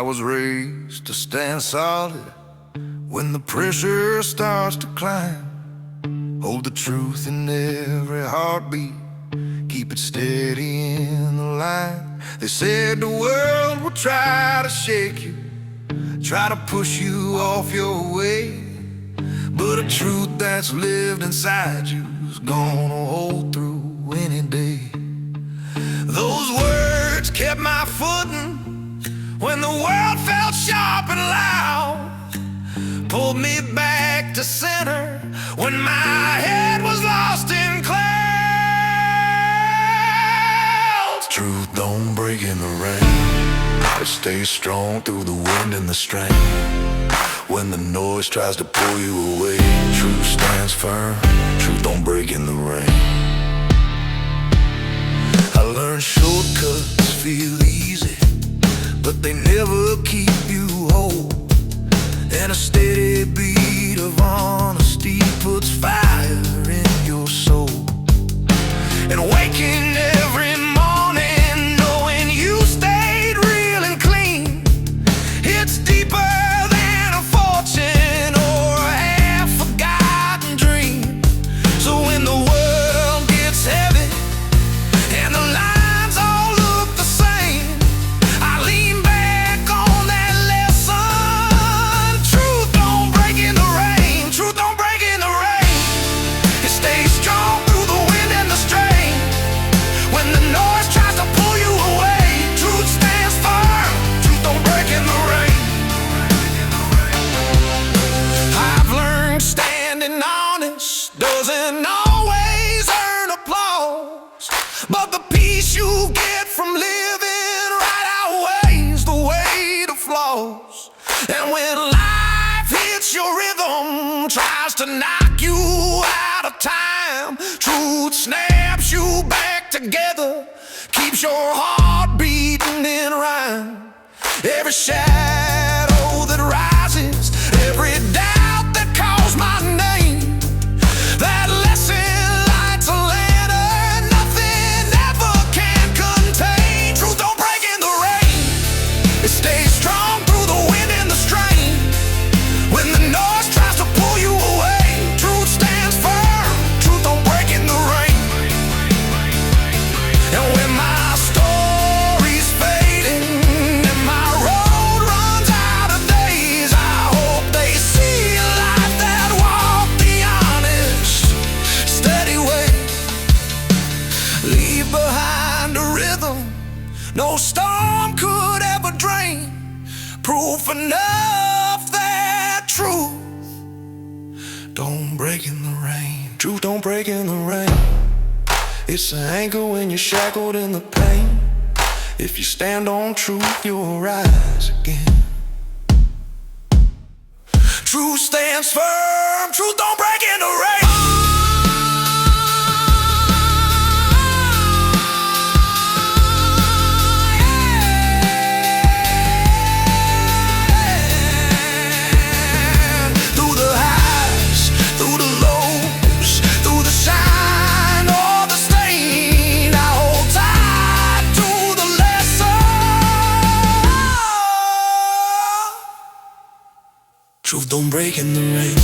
I was raised to stand solid when the pressure starts to climb. Hold the truth in every heartbeat, keep it steady in the line. They said the world will try to shake you, try to push you off your way, but a truth that's lived inside you is gonna hold through any day. Those words kept my footing when the world felt sharp and loud, pulled me back to center when my head was lost in clouds. Truth don't break in the rain, it stays strong through the wind and the strain. When the noise tries to pull you away, truth stands firm, truth don't break in the rain. I learned shortcuts feel easy, but they never keep you whole. And a steady beat of honesty puts fire in your soul. And waking every morning knowing you stayed real and clean, it's deeper than a fortune or a half-forgotten dream. So when the world gets heavy and the lines all look the same, I lean back on that lesson. Truth don't break in the rain, truth don't break in the rain. It stays strong through the wind and the strain. When the noise tries to pull you away, truth stands firm, truth don't break in the rain. I've learned standing honest doesn't always earn applause, but the peace you get from living right outweighs the weight of flaws. And when life hits your rhythm, tries to knock you out of time, truth snaps you back together, keeps your heart beating in rhyme. Every shadow that rises, every doubt that calls my name, that lesson lights a lantern nothing ever can contain. Truth don't break in the rain, it stays strong through the wind and the strain. When the noise tries to pull you away, truth stands firm, truth don't break in the rain. And when my story's fading and my road runs out of days, I hope they see a life that walked the honest, steady way. Leave behind a rhythm no storm could ever drain, proof enough that truth don't break in the rain. Truth don't break in the rain. It's an anchor when you're shackled in the pain. If you stand on truth, you'll rise again. Truth stands firm, truth don't break in the rain. Through the highs, through the lows, through the shine or the stain, I hold tight to the lesson. Truth don't break in the rain.